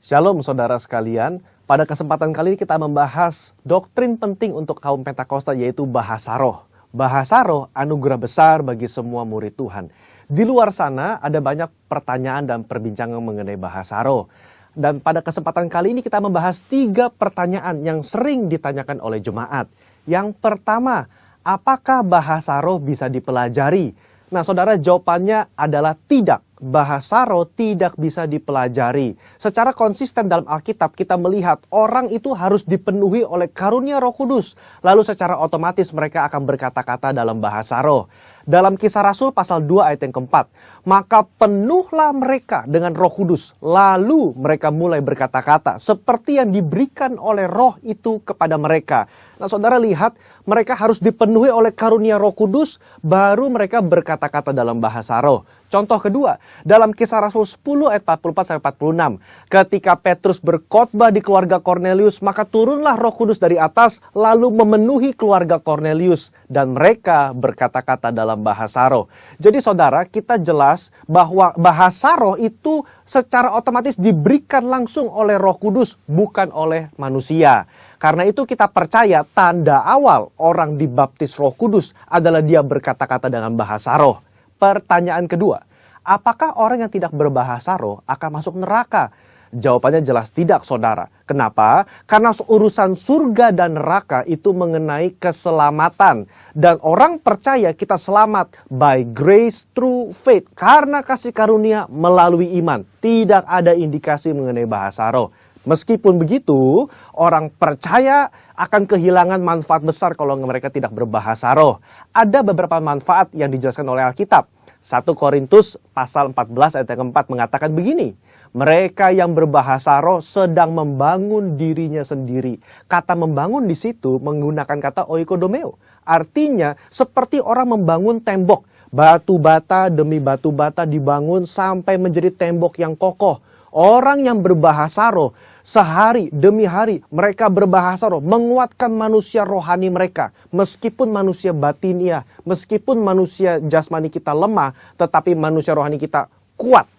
Shalom saudara sekalian, pada kesempatan kali ini kita membahas doktrin penting untuk kaum Pentakosta yaitu bahasa roh. Bahasa roh anugerah besar bagi semua murid Tuhan. Di luar sana ada banyak pertanyaan dan perbincangan mengenai bahasa roh. Dan pada kesempatan kali ini kita membahas 3 pertanyaan yang sering ditanyakan oleh jemaat. Yang pertama, apakah bahasa roh bisa dipelajari? Nah saudara, jawabannya adalah tidak. Bahasa roh tidak bisa dipelajari. Secara konsisten dalam Alkitab kita melihat orang itu harus dipenuhi oleh karunia Roh Kudus. Lalu secara otomatis mereka akan berkata-kata dalam bahasa roh. Dalam Kisah Rasul pasal 2 ayat yang keempat, maka penuhlah mereka dengan Roh Kudus. Lalu mereka mulai berkata-kata seperti yang diberikan oleh roh itu kepada mereka. Nah saudara lihat, mereka harus dipenuhi oleh karunia Roh Kudus, baru mereka berkata-kata dalam bahasa roh. Contoh kedua, dalam Kisah Rasul 10 ayat 44-46. Ketika Petrus berkhotbah di keluarga Kornelius, maka turunlah Roh Kudus dari atas lalu memenuhi keluarga Kornelius. Dan mereka berkata-kata dalam bahasa roh. Jadi saudara, kita jelas bahwa bahasa roh itu secara otomatis diberikan langsung oleh Roh Kudus, bukan oleh manusia. Karena itu kita percaya tanda awal orang dibaptis Roh Kudus adalah dia berkata-kata dengan bahasa roh. Pertanyaan kedua, apakah orang yang tidak berbahasa roh akan masuk neraka? Jawabannya jelas tidak, saudara. Kenapa? Karena urusan surga dan neraka itu mengenai keselamatan. Dan orang percaya kita selamat by grace through faith. Karena kasih karunia melalui iman. Tidak ada indikasi mengenai bahasa roh. Meskipun begitu, orang percaya akan kehilangan manfaat besar kalau mereka tidak berbahasa roh. Ada beberapa manfaat yang dijelaskan oleh Alkitab. 1 Korintus pasal 14 ayat yang keempat mengatakan begini. Mereka yang berbahasa roh sedang membangun dirinya sendiri. Kata membangun di situ menggunakan kata oikodomeo. Artinya seperti orang membangun tembok. Batu bata demi batu bata dibangun sampai menjadi tembok yang kokoh. Orang yang berbahasa roh, sehari demi hari mereka berbahasa roh, menguatkan manusia rohani mereka. Meskipun manusia batinia, meskipun manusia jasmani kita lemah, tetapi manusia rohani kita kuat.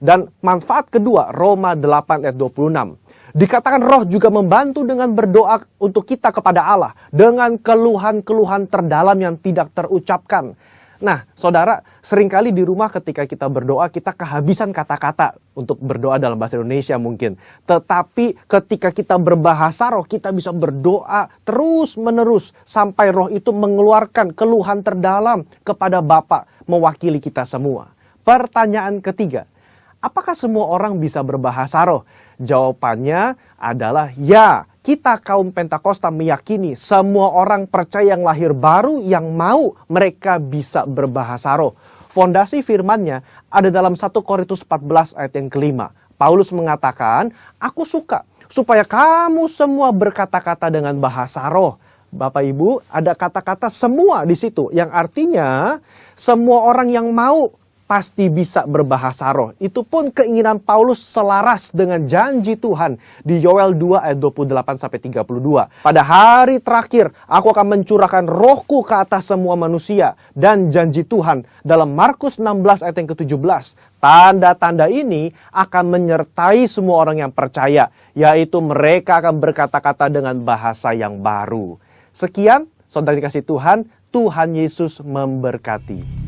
Dan manfaat kedua, Roma 8 ayat 26. Dikatakan roh juga membantu dengan berdoa untuk kita kepada Allah. Dengan keluhan-keluhan terdalam yang tidak terucapkan. Nah, saudara, seringkali di rumah ketika kita berdoa, kita kehabisan kata-kata untuk berdoa dalam bahasa Indonesia mungkin. Tetapi ketika kita berbahasa roh, kita bisa berdoa terus-menerus sampai roh itu mengeluarkan keluhan terdalam kepada Bapa mewakili kita semua. Pertanyaan ketiga, apakah semua orang bisa berbahasa roh? Jawabannya adalah ya. Kita kaum Pentakosta meyakini semua orang percaya yang lahir baru yang mau mereka bisa berbahasa roh. Fondasi firman-Nya ada dalam 1 Korintus 14 ayat yang kelima. Paulus mengatakan, aku suka supaya kamu semua berkata-kata dengan bahasa roh. Bapak Ibu, ada kata-kata semua di situ yang artinya semua orang yang mau pasti bisa berbahasa roh. Itu pun keinginan Paulus selaras dengan janji Tuhan di Yoel 2 ayat 28-32. Pada hari terakhir aku akan mencurahkan rohku ke atas semua manusia. Dan janji Tuhan dalam Markus 16 ayat yang ke-17. Tanda-tanda ini akan menyertai semua orang yang percaya. Yaitu mereka akan berkata-kata dengan bahasa yang baru. Sekian, saudara dikasih Tuhan. Tuhan Yesus memberkati.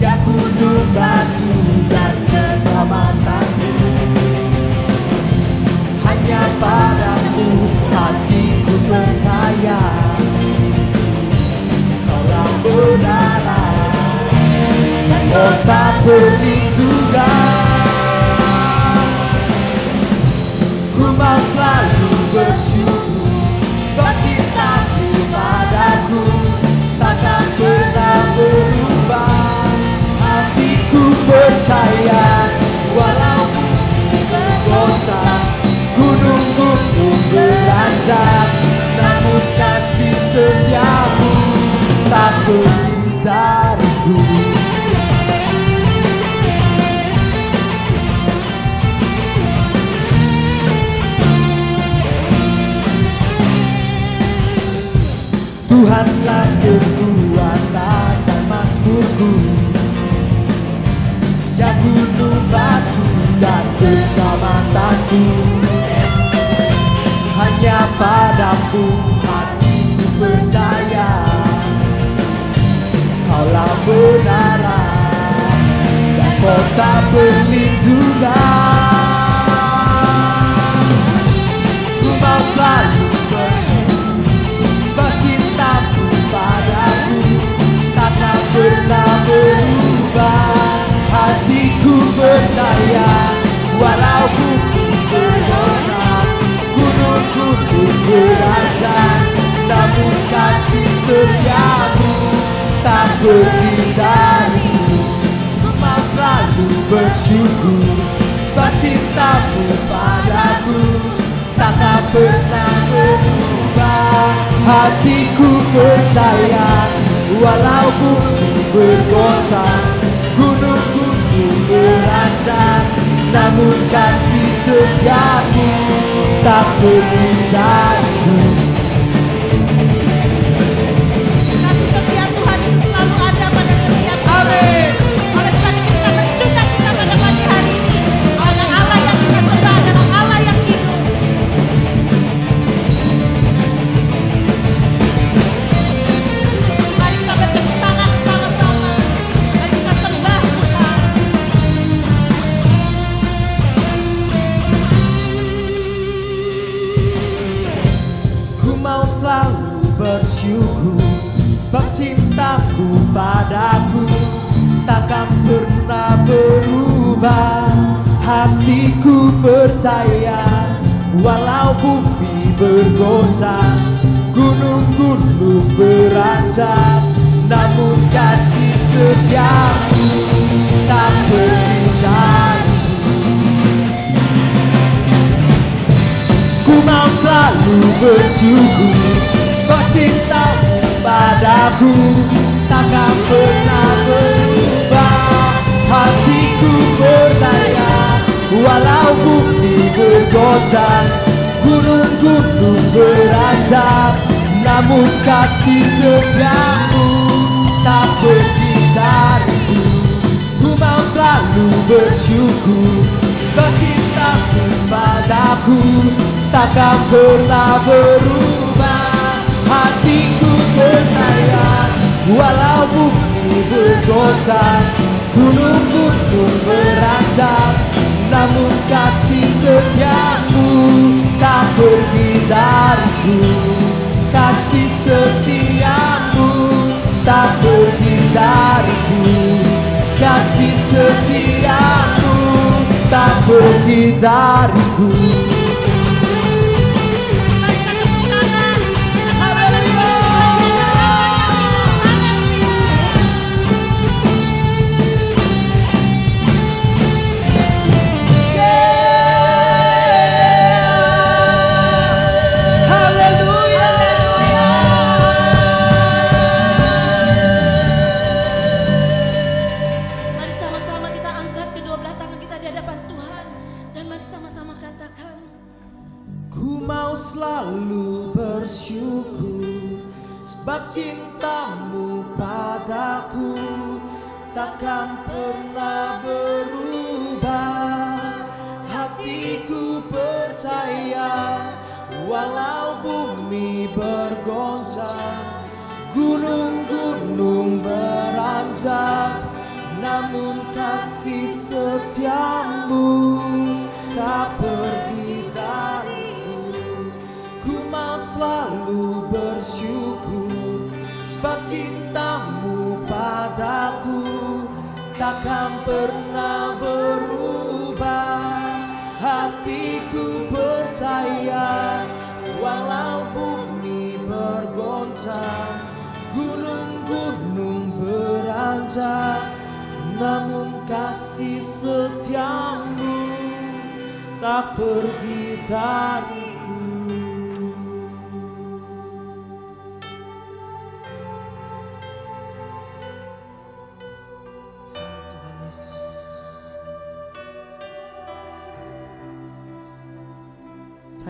Dia gunung batu dan keselamatanku. Hanya padamu hatiku percaya. Kaulah benar dan kau tak perhitungan. Ku mau selalu bersyukur sebab cintamu padaku takkan pernah berubah. Hatiku percaya walau bumi bergoncang, gunung-gunung beranjak, namun kasih setiamu pergi dariku. Tuhanlah kekuatan dan mazmurku, ya gunung batu dan keselamatanku. Hanya padamu hatiku percaya, Kaulah benaran dan kota perlindungan. Ku mau selalu bersyukur sebab cintamu padaku takkan pernah berubah. Hatiku percaya walau bumi bergoncang, gunung-gunung berancang, namun kasih setiamu tak pergi dariku. Ku mau selalu bersyukur sebab cintamu padaku takkan pernah berubah. Hatiku percaya walau bumi bergoncang, gunung-gunung berancang, namun kasih setiamu tak pergi dariku. Kasih setia Tuhan itu selalu ada pada setiap kita. Amin. Oleh sebab itu kita bersuka-cita pada pagi hari ini. Karena Allah yang kita sembah adalah Allah yang hidup. Mari kita bertepuk tangan sama-sama. Mari kita sembah Tuhan. Ku mau selalu bersyukur sebab cintamu padaku takkan pernah berubah. Hatiku percaya walau bumi bergoncang, gunung-gunung berancang, namun kasih setiamu tak pergi dariku. Ku mau selalu bersyukur sebab cintamu padaku takkan pernah berubah. Hatiku percaya walau bumi bergoncang, gunung-gunung berancang, namun kasih setiamu tak pergi dariku. Ku mau selalu bersyukur sebab cintamu padaku takkan pernah berubah. Hatiku percaya walau bumi bergoncang, gunung-gunung berancang, namun kasih setiamu tak pergi dariku. Kasih setiamu tak pergi dariku. Kasih setiamu tak pergi dariku. Mari kita tepuk tangan. Haleluya. Haleluya. Mari sama-sama kita angkat kedua belah tangan kita di hadapan Tuhan. Dan mari sama-sama katakan, Ku mau selalu bersyukur sebab cintamu padaku takkan pernah berubah. Hatiku percaya walau bumi bergoncang, gunung-gunung beranjak, namun kasih setiamu tak pergi dariku. Ku mau selalu bersyukur sebab cintamu padaku takkan pernah berubah. Hatiku percaya walau bumi bergoncang, gunung-gunung beranjak, namun kasih setiamu tak pergi dariku.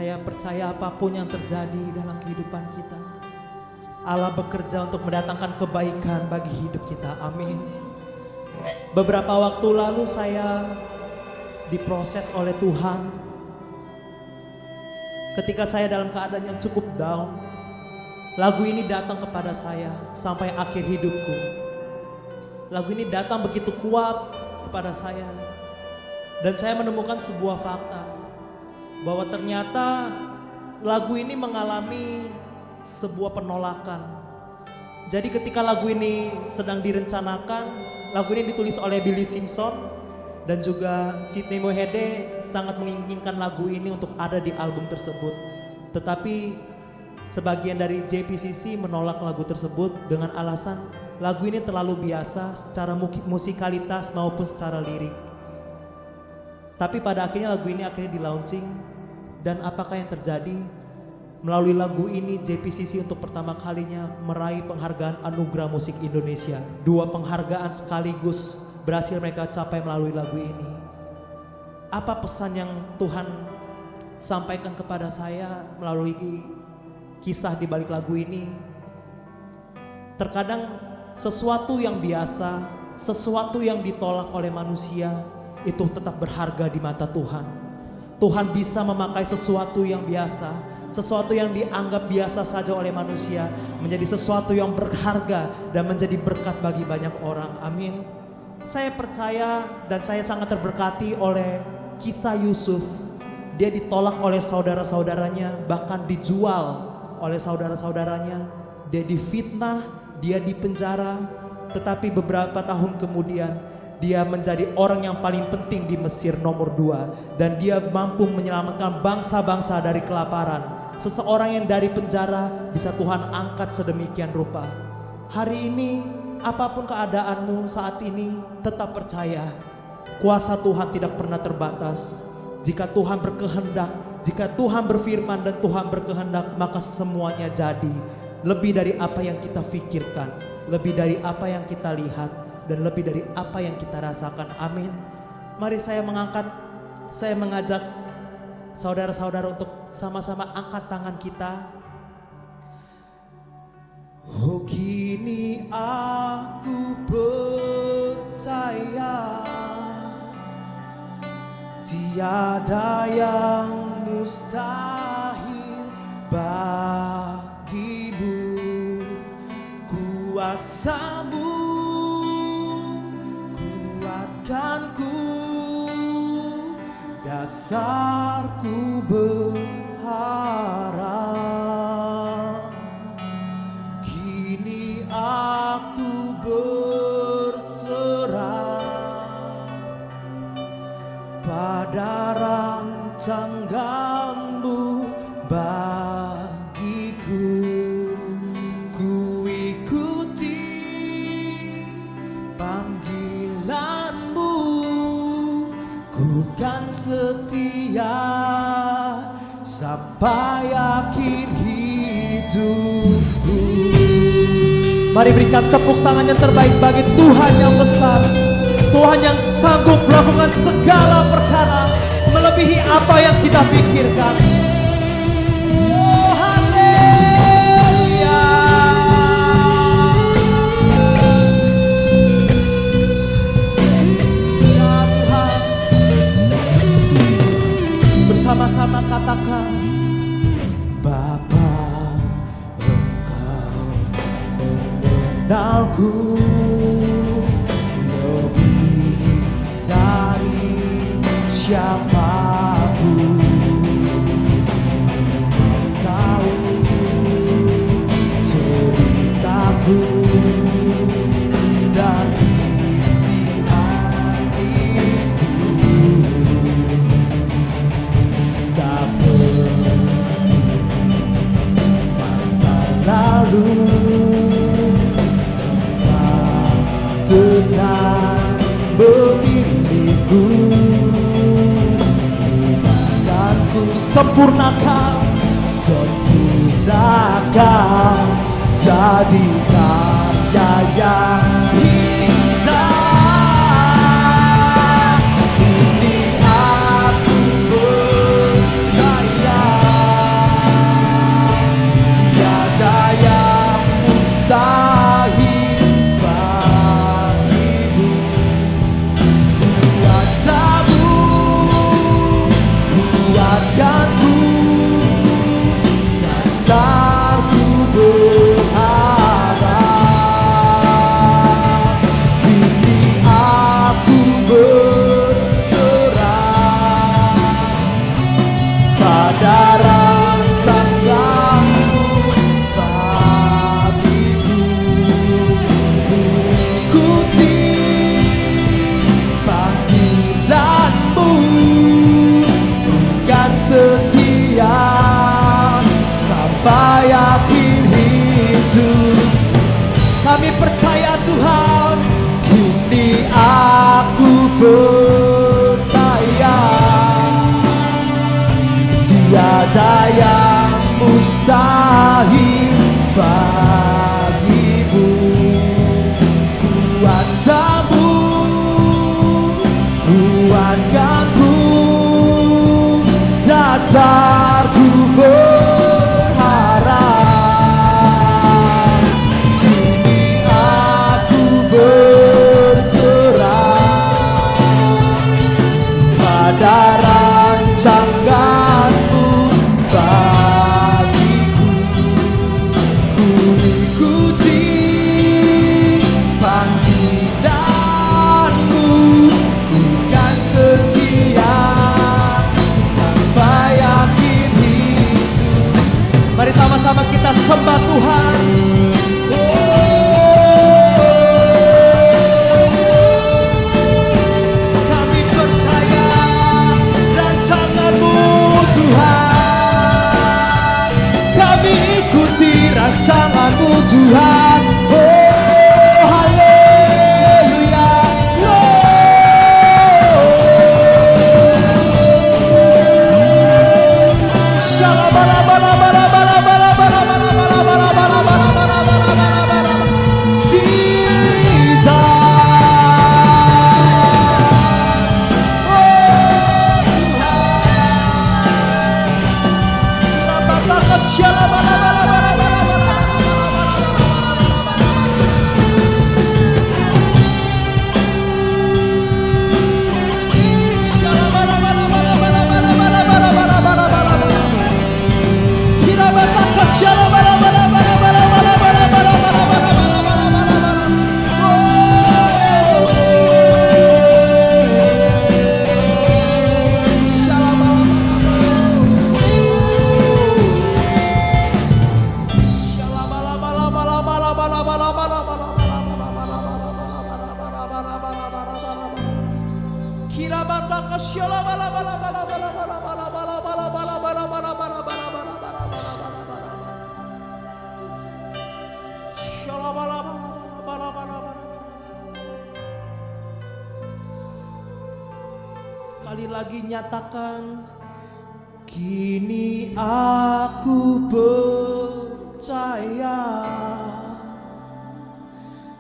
Saya percaya apapun yang terjadi dalam kehidupan kita, Allah bekerja untuk mendatangkan kebaikan bagi hidup kita. Amin. Beberapa waktu lalu saya diproses oleh Tuhan. Ketika saya dalam keadaan yang cukup down, lagu ini datang kepada saya sampai akhir hidupku. Lagu ini datang begitu kuat kepada saya. Dan saya menemukan sebuah fakta, bahwa ternyata lagu ini mengalami sebuah penolakan. Jadi ketika lagu ini sedang direncanakan, lagu ini ditulis oleh Billy Simpson dan juga Sidney Mohede sangat menginginkan lagu ini untuk ada di album tersebut. Tetapi sebagian dari JPCC menolak lagu tersebut dengan alasan lagu ini terlalu biasa secara musikalitas maupun secara lirik. Tapi pada akhirnya lagu ini akhirnya di-launching. Dan apakah yang terjadi? Melalui lagu ini JPCC untuk pertama kalinya meraih penghargaan Anugerah Musik Indonesia. 2 penghargaan sekaligus berhasil mereka capai melalui lagu ini. Apa pesan yang Tuhan sampaikan kepada saya melalui kisah di balik lagu ini? Terkadang sesuatu yang biasa, sesuatu yang ditolak oleh manusia itu tetap berharga di mata Tuhan. Tuhan bisa memakai sesuatu yang biasa, sesuatu yang dianggap biasa saja oleh manusia, menjadi sesuatu yang berharga dan menjadi berkat bagi banyak orang. Amin. Saya percaya dan saya sangat terberkati oleh kisah Yusuf. Dia ditolak oleh saudara-saudaranya, bahkan dijual oleh saudara-saudaranya. Dia difitnah, dia dipenjara, tetapi beberapa tahun kemudian dia menjadi orang yang paling penting di Mesir nomor 2. Dan dia mampu menyelamatkan bangsa-bangsa dari kelaparan. Seseorang yang dari penjara bisa Tuhan angkat sedemikian rupa. Hari ini apapun keadaanmu saat ini, tetap percaya kuasa Tuhan tidak pernah terbatas. Jika Tuhan berkehendak, jika Tuhan berfirman dan Tuhan berkehendak, maka semuanya jadi. Lebih dari apa yang kita pikirkan, lebih dari apa yang kita lihat, dan lebih dari apa yang kita rasakan. Amin. Mari saya mengajak saudara-saudara untuk sama-sama angkat tangan kita. Oh, kini aku percaya tiada yang mustahil bagimu. Kuasamu kuatkanku, dasarku berharap. Kini aku berserah pada rancanganmu bagiku. Ku ikuti panggilanmu, ku kan setia sampai akhir hidupku. Mari berikan tepuk tangan yang terbaik bagi Tuhan yang besar, Tuhan yang sanggup melakukan segala perkara melebihi apa yang kita pikirkan. Oh, haleluya. Ya Tuhan, bersama-sama katakan, Bapa, Engkau mengenalku lebih dari siapapun. Engkau tahu ceritaku dan isi hatiku. Tak peduli masa lalu, Engkau tetap memilihku. Ku sempurnakan, jadi karya yang indah. Kini aku percaya Sekali lagi nyatakan, kini aku percaya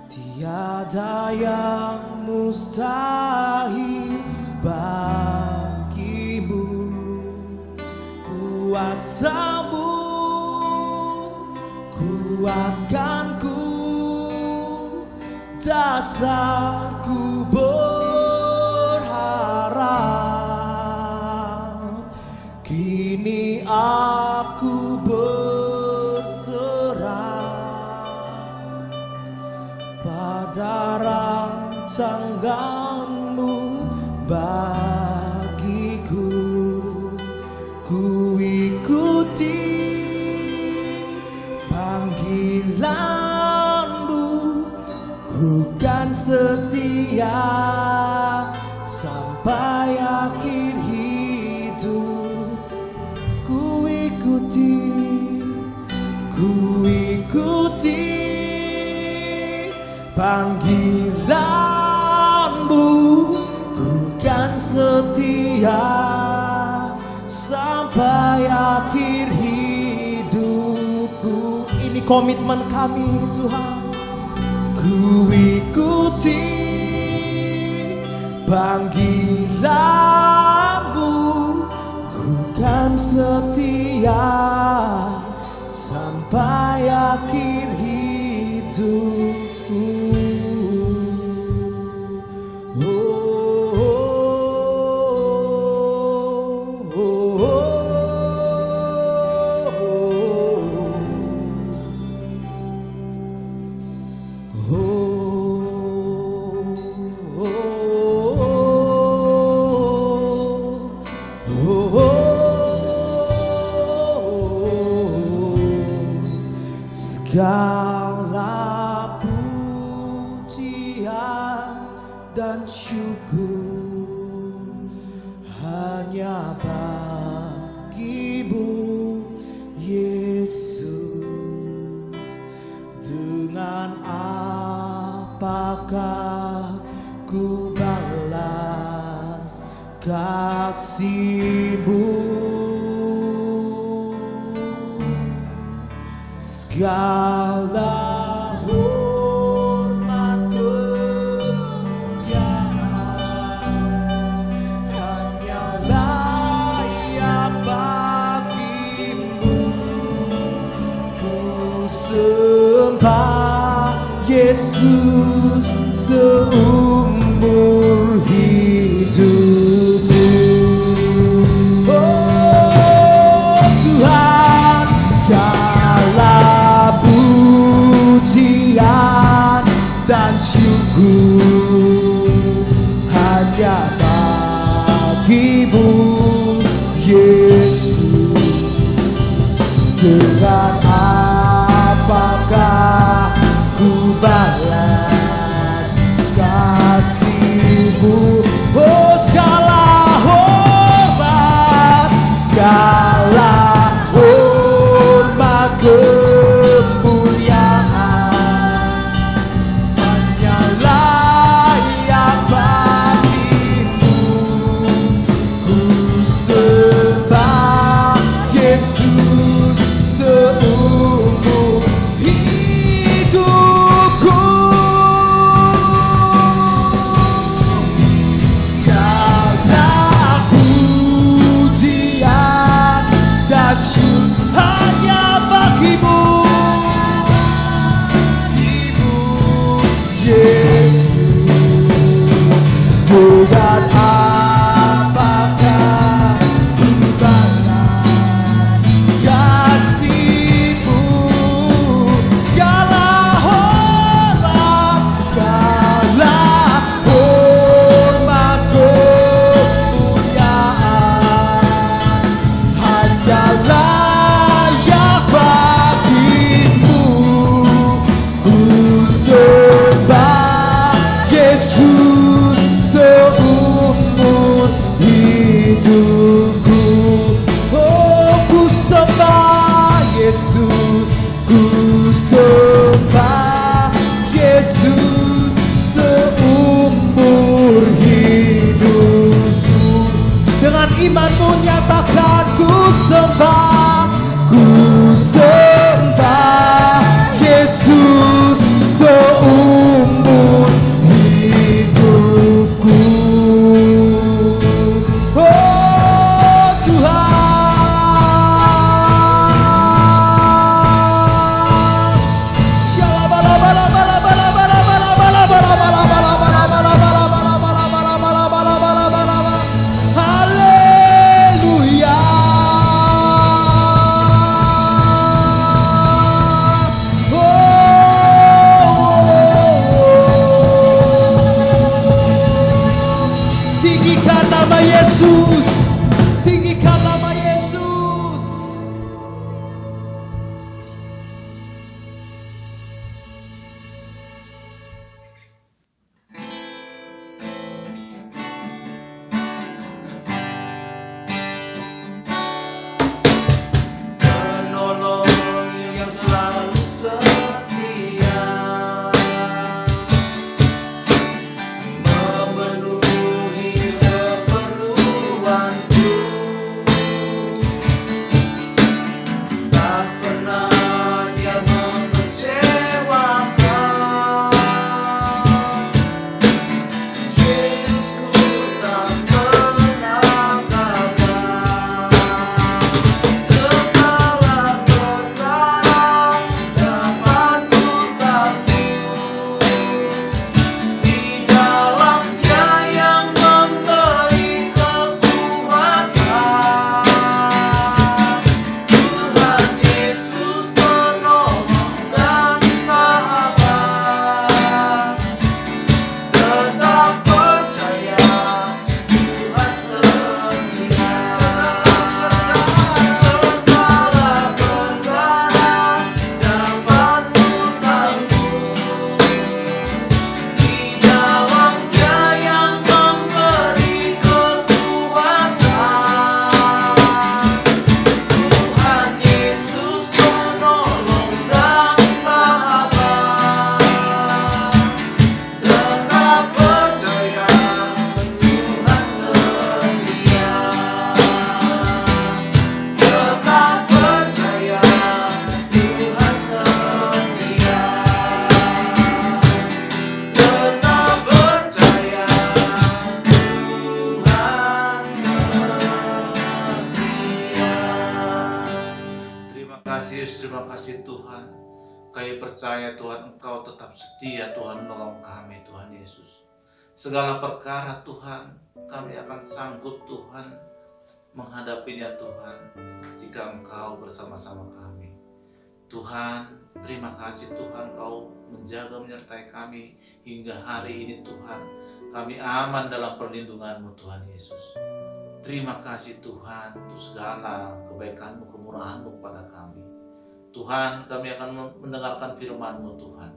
tiada yang mustahil bagimu. Kuasamu kuatkanku, dasarku berharap. Kini aku berserah pada rancangan-Mu bagiku. Ku ikuti panggilan-Mu, ku kan setia sampai akhir hidup. Ku ikuti panggilan-Mu, ku kan setia sampai akhir hidupku. Ini komitmen kami Tuhan. Ku ikuti panggilan-Mu, ku kan setia sampai akhir hidupku. Segala pujian dan syukur hanya bagi-Mu, Yesus. Dengan apakah ku balas kasih-Mu? Segala hormat kemuliaan hanya layak bagi-Mu. Ku sembah Yesus seumur hidupku. Oh Tuhan, segala pujian dan syukur hanya bagi-Mu, Yesus. Dengan apakah ku balas kasih-Mu? Oh segala hormat, segala hormat kemuliaan hanya layak bagi-Mu. Ku sembah Yesus seumur hidupku. Segala pujian dan syukur hanya bagi-Mu, Ibu Yesus. Dengan apakah ku balas kasih-Mu? Segala hormat, segala hormat kemuliaan hanya layak bagi-Mu. Ku sembah Yesus seumur Yesus, tinggikan nama Yesus. Penolong yang selalu setia, memenuhi keperluanku, tak pernah dia mengecewakan. Yesusku tak pernah gagal. Segala perkara dapat ku tanggung di dalam Dia yang memberi kekuatan. Tuhan Yesus penolong dan sahabat, tetap percaya Tuhan setia. Segala perkara dapat ku tanggung di dalam Dia yang memberi kekuatan. Tuhan Yesus penolong dan sahabat, tetap percaya Tuhan setia. Tetap percaya Tuhan setia. Tetap percaya Tuhan setia. Terima kasih Yesus, terima kasih Tuhan. Kami percaya Tuhan Engkau tetap setia Tuhan menolong kami Tuhan Yesus. Segala perkara Tuhan kami akan sanggup Tuhan menghadapinya Tuhan jika Engkau bersama-sama kami. Tuhan, terima kasih Tuhan Kau menjaga menyertai kami hingga hari ini Tuhan. Kami aman dalam perlindungan-Mu Tuhan Yesus. Terima kasih Tuhan untuk segala kebaikan-Mu, kemurahan-Mu kepada kami. Tuhan, kami akan mendengarkan firman-Mu Tuhan.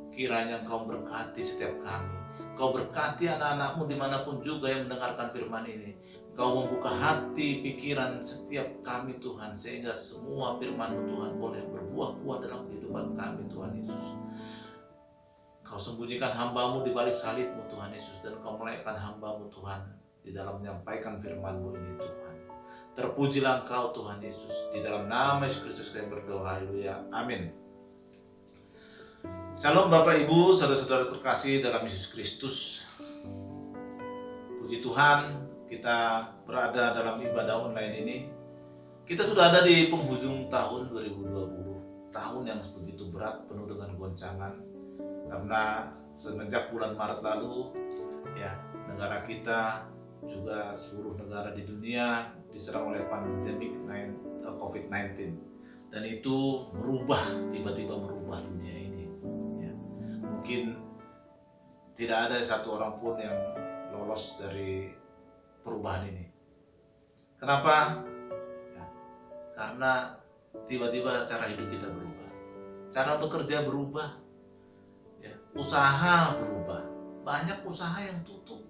Kiranya Engkau berkati setiap kami. Kau berkati anak-anak-Mu dimanapun juga yang mendengarkan firman ini. Kau membuka hati, pikiran setiap kami Tuhan, sehingga semua firman-Mu Tuhan boleh berbuah-buah dalam kehidupan kami Tuhan Yesus. Kau sembunyikan hamba-Mu di balik salib-Mu Tuhan Yesus, dan Kau melayakkan hamba-Mu Tuhan di dalam menyampaikan firman-Mu ini Tuhan. Terpujilah Engkau Tuhan Yesus. Di dalam nama Yesus Kristus kami berdoa, haleluya, amin. Shalom Bapak Ibu, saudara-saudara terkasih dalam Yesus Kristus. Puji Tuhan, kita berada dalam ibadah online ini. Kita sudah ada di penghujung tahun 2020. Tahun yang begitu berat, penuh dengan goncangan. Karena semenjak bulan Maret lalu, ya, negara kita juga seluruh negara di dunia diserang oleh pandemi COVID-19, dan itu tiba-tiba merubah dunia ini. Ya. Mungkin tidak ada satu orang pun yang lolos dari perubahan ini. Kenapa? Ya, karena tiba-tiba cara hidup kita berubah, cara bekerja berubah, ya, usaha berubah, banyak usaha yang tutup.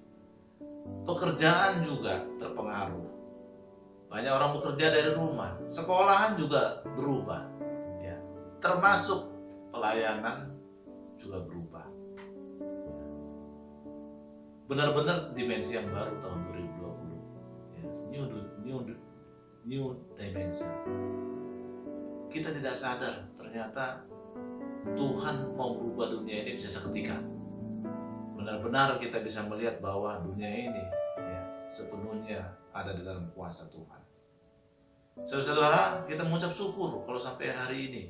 Pekerjaan juga terpengaruh. Banyak orang bekerja dari rumah. Sekolahan juga berubah. Ya. Termasuk pelayanan juga berubah. Benar-benar dimensi yang baru tahun 2020. Ya. New dimension. Kita tidak sadar ternyata Tuhan mau berubah dunia ini bisa seketika. Benar-benar kita bisa melihat bahwa dunia ini, ya, sepenuhnya ada di dalam kuasa Tuhan. Saudara-saudara, kita mengucap syukur kalau sampai hari ini,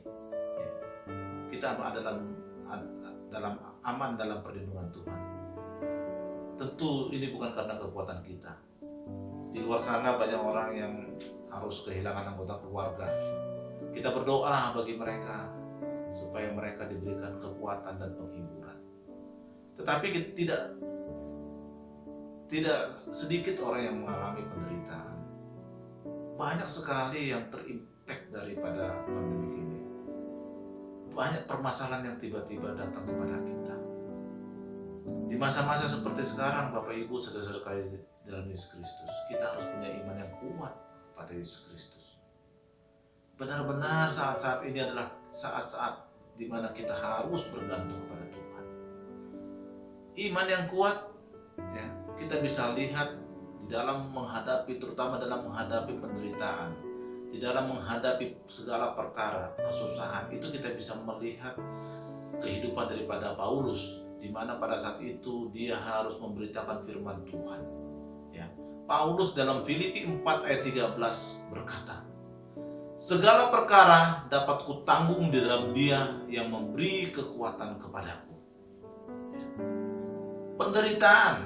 ya, kita ada aman dalam perlindungan Tuhan. Tentu ini bukan karena kekuatan kita. Di luar sana banyak orang yang harus kehilangan anggota keluarga. Kita berdoa bagi mereka supaya mereka diberikan kekuatan dan penghiburan. Tetapi tidak sedikit orang yang mengalami penderitaan. Banyak sekali yang terimpact daripada pandemi ini. Banyak permasalahan yang tiba-tiba datang kepada kita. Di masa-masa seperti sekarang, Bapak Ibu, saudara-saudara dalam Yesus Kristus, kita harus punya iman yang kuat kepada Yesus Kristus. Benar-benar saat-saat ini adalah saat-saat di mana kita harus bergantung kepada Tuhan. Iman yang kuat, ya, kita bisa lihat di dalam menghadapi, terutama dalam menghadapi penderitaan, di dalam menghadapi segala perkara, kesusahan, itu kita bisa melihat kehidupan daripada Paulus, di mana pada saat itu dia harus memberitakan firman Tuhan. Ya. Paulus dalam Filipi 4 ayat 13 berkata, segala perkara dapat kutanggung di dalam Dia yang memberi kekuatan kepadaku. Ya. Penderitaan,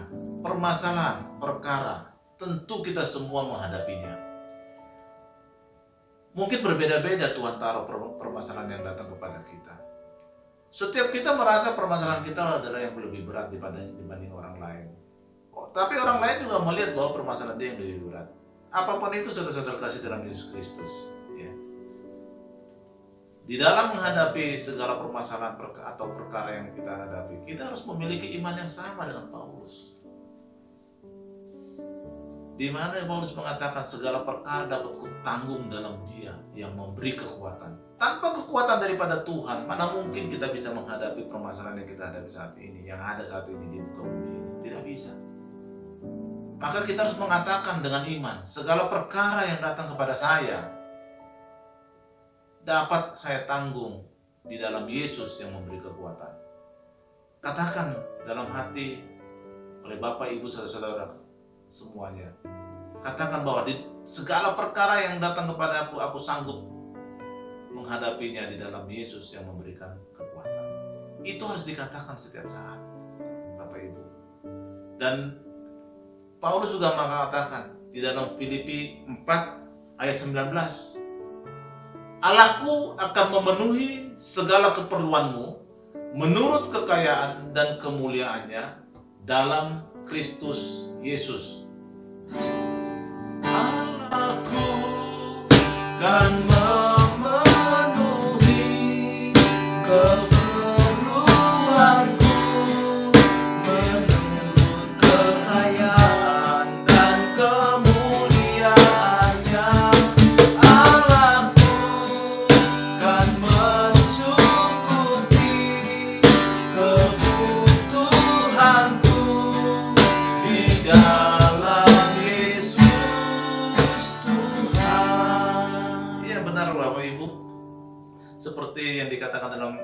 permasalahan, perkara, tentu kita semua menghadapinya. Mungkin berbeda-beda Tuhan taruh permasalahan yang datang kepada kita. Setiap kita merasa permasalahan kita adalah yang lebih berat dibanding orang lain. Tapi orang lain juga melihat bahwa permasalahan dia yang lebih berat. Apapun itu, saudara-saudara kasih dalam Yesus Kristus. Ya. Di dalam menghadapi segala permasalahan atau perkara yang kita hadapi, kita harus memiliki iman yang sama dengan Paulus. Di mana Paulus mengatakan segala perkara dapat kutanggung dalam Dia yang memberi kekuatan. Tanpa kekuatan daripada Tuhan, mana mungkin kita bisa menghadapi permasalahan yang kita hadapi saat ini, yang ada saat ini di muka bumi ini. Tidak bisa. Maka kita harus mengatakan dengan iman, segala perkara yang datang kepada saya dapat saya tanggung di dalam Yesus yang memberi kekuatan. Katakan dalam hati oleh Bapak, Ibu, saudara-saudara semuanya. Katakan bahwa di segala perkara yang datang kepada aku sanggup menghadapinya di dalam Yesus yang memberikan kekuatan. Itu harus dikatakan setiap saat, Bapak Ibu. Dan Paulus juga mengatakan di dalam Filipi 4 ayat 19, Allahku akan memenuhi segala keperluanmu menurut kekayaan dan kemuliaannya dalam Kristus Yesus. Allahku akan memenuhi keperluanku menurut kekayaan dan kemuliaannya. Allahku akan mencukupi kebutuhanku di dalam Yesus Tuhan. Iya benar Bapak Ibu. Seperti yang dikatakan dalam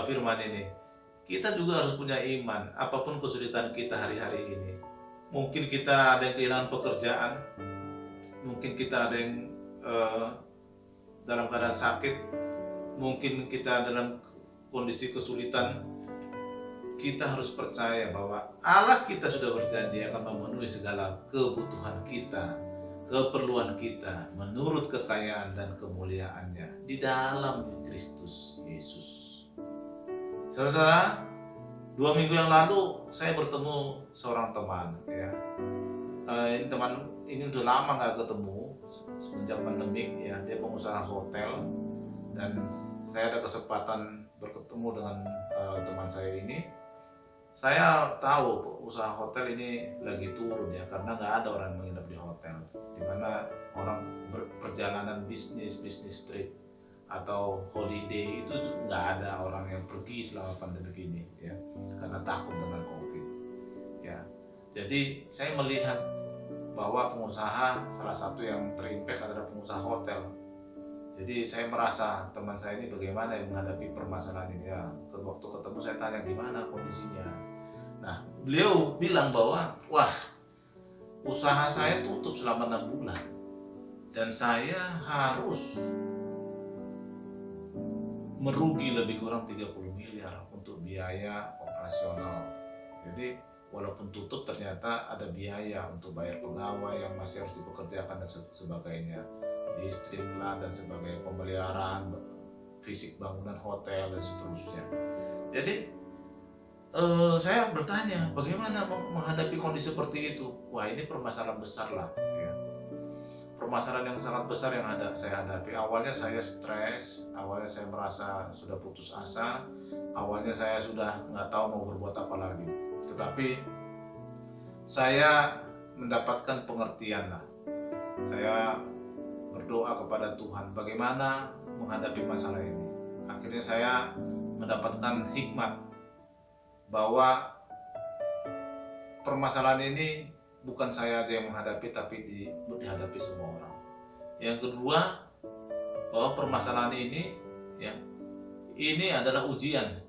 firman ini, kita juga harus punya iman apapun kesulitan kita hari-hari ini. Mungkin kita ada yang kehilangan pekerjaan, mungkin kita ada yang dalam keadaan sakit, mungkin kita dalam kondisi kesulitan. Kita harus percaya bahwa Allah kita sudah berjanji akan memenuhi segala kebutuhan kita, keperluan kita menurut kekayaan dan kemuliaannya di dalam Kristus Yesus. Saudara, 2 minggu yang lalu saya bertemu seorang teman. Ya, ini teman ini udah lama nggak ketemu semenjak pandemik. Ya, dia pengusaha hotel dan saya ada kesempatan bertemu dengan teman saya ini. Saya tahu usaha hotel ini lagi turun ya, karena nggak ada orang menginap di hotel, di mana orang perjalanan bisnis trip atau holiday itu nggak ada orang yang pergi selama pandemi ini ya, karena takut dengan COVID ya. Jadi saya melihat bahwa pengusaha salah satu yang terimpact adalah pengusaha hotel. Jadi saya merasa teman saya ini bagaimana yang menghadapi permasalahan ini ya. Waktu ketemu saya tanya gimana kondisinya. Nah beliau bilang bahwa wah usaha saya tutup selama 6 bulan dan saya harus merugi lebih kurang 30 miliar untuk biaya operasional. Jadi walaupun tutup ternyata ada biaya untuk bayar pegawai yang masih harus dipekerjakan dan sebagainya, listrik lah dan sebagainya, pemeliharaan fisik bangunan hotel dan seterusnya. Jadi saya bertanya, bagaimana menghadapi kondisi seperti itu? Wah, ini permasalahan besar lah, ya. Permasalahan yang sangat besar yang saya hadapi. Awalnya saya stres, awalnya saya merasa sudah putus asa, awalnya saya sudah nggak tahu mau berbuat apa lagi. Tetapi saya mendapatkan pengertian lah. Saya berdoa kepada Tuhan bagaimana menghadapi masalah ini. Akhirnya saya mendapatkan hikmat bahwa permasalahan ini bukan saya aja yang menghadapi, tapi dihadapi semua orang. Yang kedua, bahwa permasalahan ini ya, ini adalah ujian.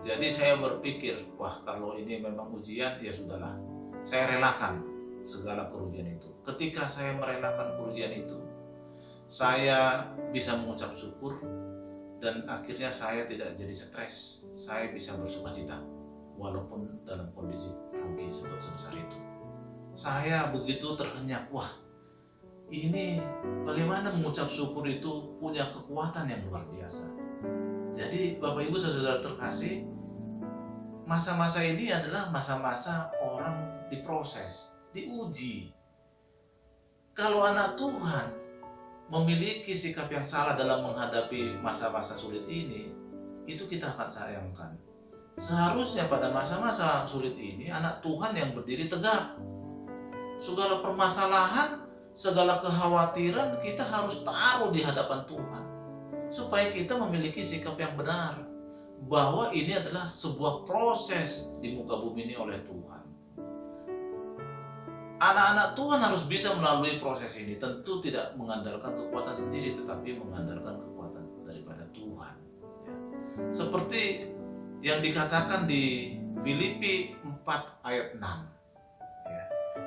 Jadi saya berpikir, wah kalau ini memang ujian, ya sudahlah. Saya relakan segala kerugian itu. Ketika saya merelakan kerugian itu, saya bisa mengucap syukur dan akhirnya saya tidak jadi stres. Saya bisa bersukacita walaupun dalam kondisi rugi sebesar itu. Saya begitu terhenyak, wah ini bagaimana mengucap syukur itu punya kekuatan yang luar biasa. Jadi Bapak Ibu Saudara terkasih, masa-masa ini adalah masa-masa orang diproses, diuji. Kalau anak Tuhan memiliki sikap yang salah dalam menghadapi masa-masa sulit ini, itu kita akan sayangkan. Seharusnya pada masa-masa sulit ini anak Tuhan yang berdiri tegak. Segala permasalahan, segala kekhawatiran kita harus taruh di hadapan Tuhan, supaya kita memiliki sikap yang benar, bahwa ini adalah sebuah proses di muka bumi ini oleh Tuhan. Anak-anak Tuhan harus bisa melalui proses ini, tentu tidak mengandalkan kekuatan sendiri, tetapi mengandalkan kekuatan daripada Tuhan. Ya. Seperti yang dikatakan di Filipi 4 ayat 6. Ya.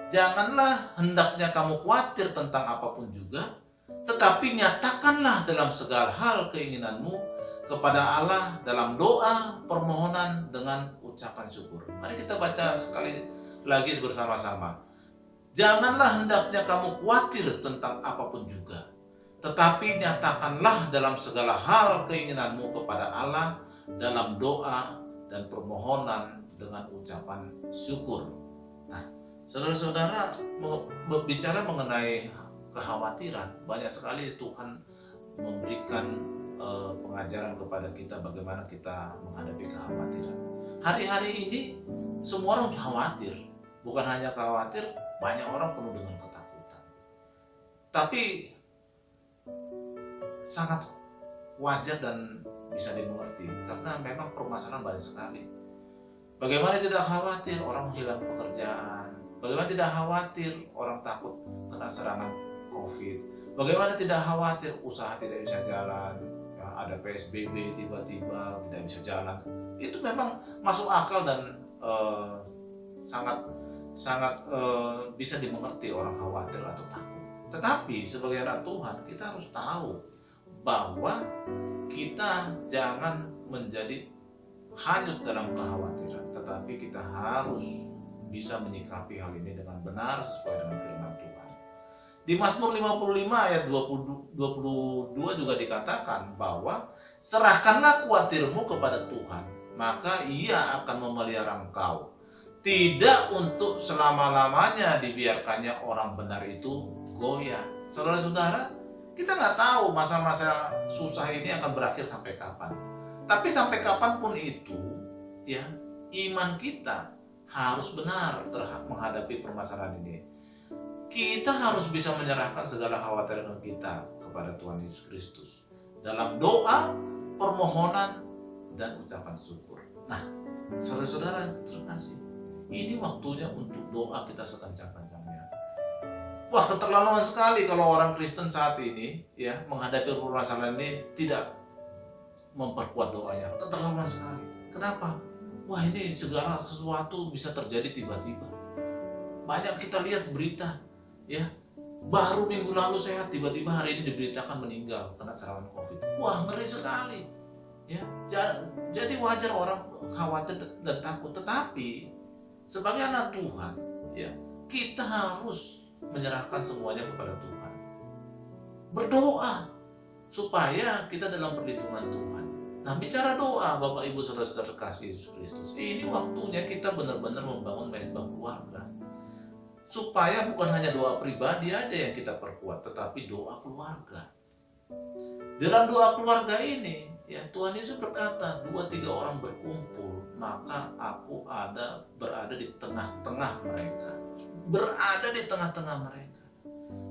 Janganlah hendaknya kamu khawatir tentang apapun juga, tetapi nyatakanlah dalam segala hal keinginanmu kepada Allah dalam doa, permohonan dengan ucapan syukur. Mari kita baca sekali lagi bersama-sama. Janganlah hendaknya kamu khawatir tentang apapun juga, tetapi nyatakanlah dalam segala hal keinginanmu kepada Allah dalam doa dan permohonan dengan ucapan syukur. Nah, saudara-saudara, berbicara mengenai kekhawatiran, banyak sekali Tuhan memberikan pengajaran kepada kita bagaimana kita menghadapi kekhawatiran. Hari-hari ini semua orang khawatir, bukan hanya khawatir, banyak orang penuh dengan ketakutan. Tapi sangat wajar dan bisa dimengerti karena memang permasalahan banyak sekali. Bagaimana tidak khawatir orang hilang pekerjaan? Bagaimana tidak khawatir orang takut kena serangan COVID? Bagaimana tidak khawatir usaha tidak bisa jalan? Ya, ada PSBB tiba-tiba tidak bisa jalan. Itu memang masuk akal dan sangat bisa dimengerti orang khawatir atau takut. Tetapi sebagai anak Tuhan kita harus tahu bahwa kita jangan menjadi hanyut dalam kekhawatiran, tetapi kita harus bisa menyikapi hal ini dengan benar sesuai dengan firman Tuhan. Di Mazmur 55 ayat 22 juga dikatakan bahwa serahkanlah khawatirmu kepada Tuhan, maka Ia akan memelihara engkau. Tidak untuk selama-lamanya dibiarkannya orang benar itu goyah. Saudara-saudara, kita nggak tahu masa-masa susah ini akan berakhir sampai kapan. Tapi sampai kapanpun itu, ya, iman kita harus benar menghadapi permasalahan ini. Kita harus bisa menyerahkan segala kekhawatiran kita kepada Tuhan Yesus Kristus dalam doa, permohonan, dan ucapan syukur. Nah, saudara-saudara terkasih, ini waktunya untuk doa kita sekencang-kencangnya. Wah, keterlaluan sekali kalau orang Kristen saat ini ya menghadapi permasalahan ini tidak memperkuat doanya. Keterlaluan sekali. Kenapa? Wah, ini segala sesuatu bisa terjadi tiba-tiba. Banyak kita lihat berita ya, baru minggu lalu sehat, tiba-tiba hari ini diberitakan meninggal kena serangan COVID. Wah, ngeri sekali. Ya, jadi wajar orang khawatir dan takut, tetapi sebagai anak Tuhan, ya, kita harus menyerahkan semuanya kepada Tuhan. Berdoa supaya kita dalam perlindungan Tuhan. Nah, bicara doa, Bapak Ibu Saudara-saudara terkasih Yesus Kristus, ini waktunya kita benar-benar membangun mesbah keluarga. Supaya bukan hanya doa pribadi aja yang kita perkuat, tetapi doa keluarga. Dalam doa keluarga ini, ya Tuhan Yesus berkata, 2-3 orang berkumpul, maka aku berada di tengah-tengah mereka. Berada di tengah-tengah mereka.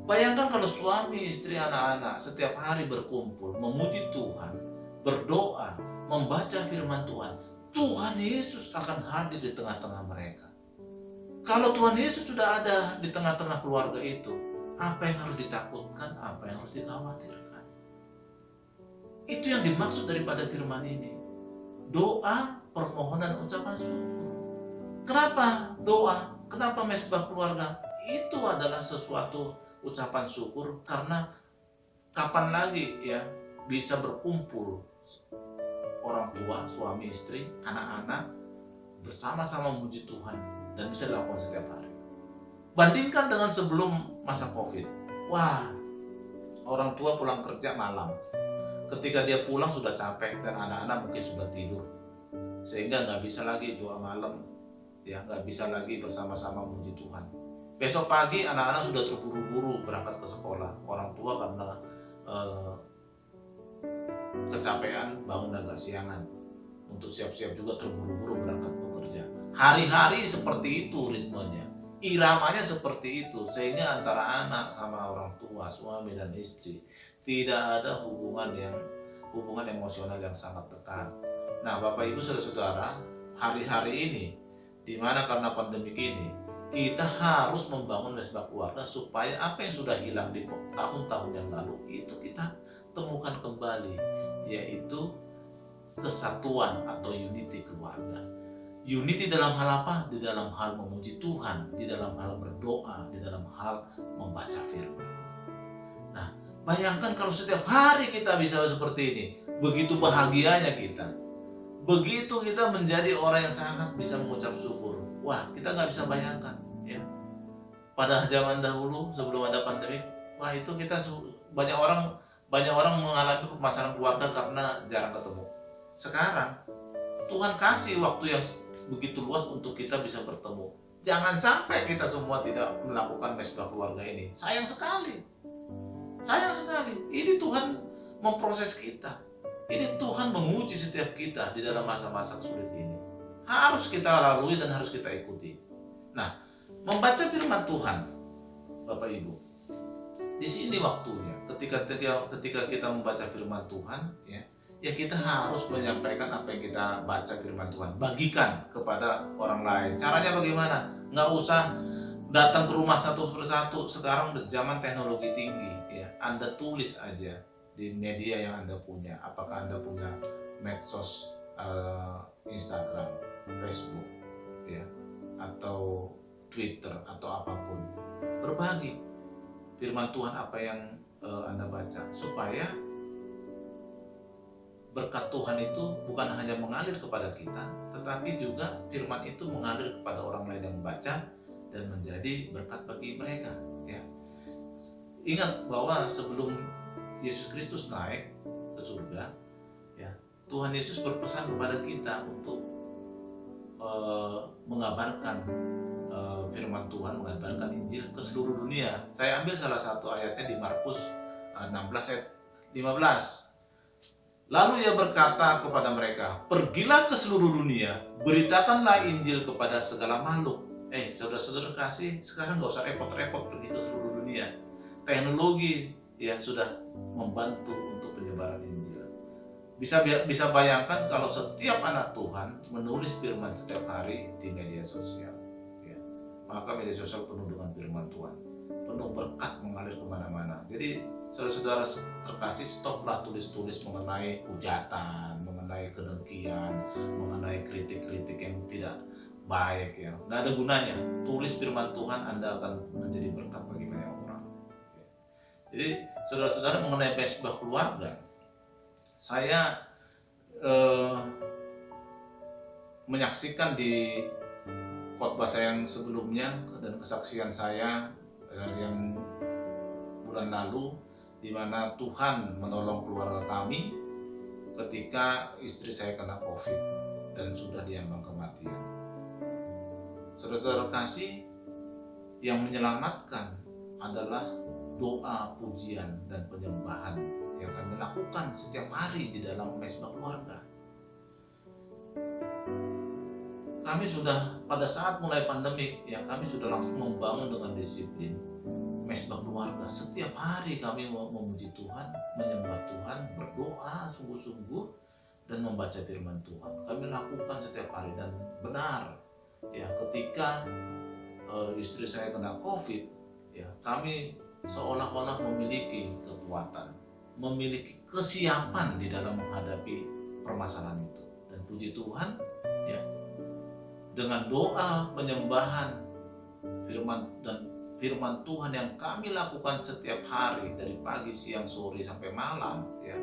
Bayangkan kalau suami, istri, anak-anak setiap hari berkumpul, memuji Tuhan, berdoa, membaca firman Tuhan, Tuhan Yesus akan hadir di tengah-tengah mereka. Kalau Tuhan Yesus sudah ada di tengah-tengah keluarga itu, apa yang harus ditakutkan, apa yang harus dikhawatirkan? Itu yang dimaksud daripada firman ini. Doa, permohonan, ucapan syukur. Kenapa doa? Kenapa mesbah keluarga? Itu adalah sesuatu ucapan syukur, karena kapan lagi ya bisa berkumpul orang tua, suami, istri, anak-anak bersama-sama memuji Tuhan dan bisa dilakukan setiap hari. Bandingkan dengan sebelum masa Covid. Wah, orang tua pulang kerja malam. Ketika dia pulang sudah capek dan anak-anak mungkin sudah tidur, sehingga nggak bisa lagi doa malam, ya nggak bisa lagi bersama-sama memuji Tuhan. Besok pagi anak-anak sudah terburu-buru berangkat ke sekolah. Orang tua karena kecapean bangun agak siangan, untuk siap-siap juga terburu-buru berangkat bekerja. Hari-hari seperti itu ritmenya, iramanya seperti itu, sehingga antara anak sama orang tua, suami dan istri tidak ada hubungan emosional yang sangat dekat. Nah, Bapak Ibu Saudara-saudara, hari-hari ini di mana karena pandemik ini kita harus membangun mesbah keluarga supaya apa yang sudah hilang di tahun-tahun yang lalu itu kita temukan kembali, yaitu kesatuan atau unity keluarga. Unity dalam hal apa? Di dalam hal memuji Tuhan, di dalam hal berdoa, di dalam hal membaca firman. Nah, bayangkan kalau setiap hari kita bisa seperti ini, begitu bahagianya kita. Begitu kita menjadi orang yang sangat bisa mengucap syukur. Wah, kita nggak bisa bayangkan, ya. Pada zaman dahulu sebelum ada pandemi, wah itu kita banyak orang mengalami permasalahan keluarga karena jarang ketemu. Sekarang Tuhan kasih waktu yang begitu luas untuk kita bisa bertemu. Jangan sampai kita semua tidak melakukan mesbah keluarga ini. Sayang sekali. Sayang sekali. Ini Tuhan memproses kita. Ini Tuhan menguji setiap kita di dalam masa-masa sulit ini. Harus kita lalui dan harus kita ikuti. Nah, membaca firman Tuhan, Bapak Ibu, di sini waktunya. Ketika kita membaca firman Tuhan, ya kita harus menyampaikan apa yang kita baca firman Tuhan. Bagikan kepada orang lain. Caranya bagaimana? Nggak usah datang ke rumah satu persatu. Sekarang zaman teknologi tinggi, ya. Anda tulis aja di media yang Anda punya. Apakah Anda punya medsos, Instagram, Facebook, ya, atau Twitter atau apapun. Berbagi firman Tuhan apa yang Anda baca, supaya berkat Tuhan itu bukan hanya mengalir kepada kita, tetapi juga firman itu mengalir kepada orang lain yang membaca dan menjadi berkat bagi mereka. Ya. Ingat bahwa sebelum Yesus Kristus naik ke surga, ya, Tuhan Yesus berpesan kepada kita untuk mengabarkan firman Tuhan, mengabarkan Injil ke seluruh dunia. Saya ambil salah satu ayatnya di Markus 16 ayat 15. Lalu ia berkata kepada mereka, pergilah ke seluruh dunia, beritakanlah Injil kepada segala makhluk. Saudara-saudara kasih, sekarang nggak usah repot-repot pergi ke seluruh dunia. Teknologi ya sudah membantu untuk penyebaran Injil. Bisa bayangkan kalau setiap anak Tuhan menulis firman setiap hari di media sosial, ya, maka media sosial penuh dengan firman Tuhan, penuh berkat mengalir kemana-mana. Jadi saudara-saudara terkasih, stoplah tulis-tulis mengenai hujatan, mengenai kedengkian, mengenai kritik-kritik yang tidak baik, ya. Nggak ada gunanya. Tulis firman Tuhan, Anda akan menjadi berkat bagi banyak orang. Jadi saudara-saudara, mengenai mesbah keluarga, saya menyaksikan di khotbah saya yang sebelumnya dan kesaksian saya yang bulan lalu, di mana Tuhan menolong keluarga kami ketika istri saya kena COVID dan sudah diambang kematian. Saudara-saudara kasih, yang menyelamatkan adalah doa, pujian, dan penyembahan yang kami lakukan setiap hari di dalam Mesbah Keluarga. Kami sudah pada saat mulai pandemik, ya kami sudah langsung membangun dengan disiplin Mesbah Keluarga. Setiap hari kami memuji Tuhan, menyembah Tuhan, berdoa sungguh-sungguh, dan membaca firman Tuhan. Kami lakukan setiap hari, dan benar, ya ketika istri saya kena COVID, ya kami seolah-olah memiliki kekuatan, memiliki kesiapan di dalam menghadapi permasalahan itu. Dan puji Tuhan, ya dengan doa, penyembahan, firman Tuhan yang kami lakukan setiap hari dari pagi, siang, sore sampai malam, ya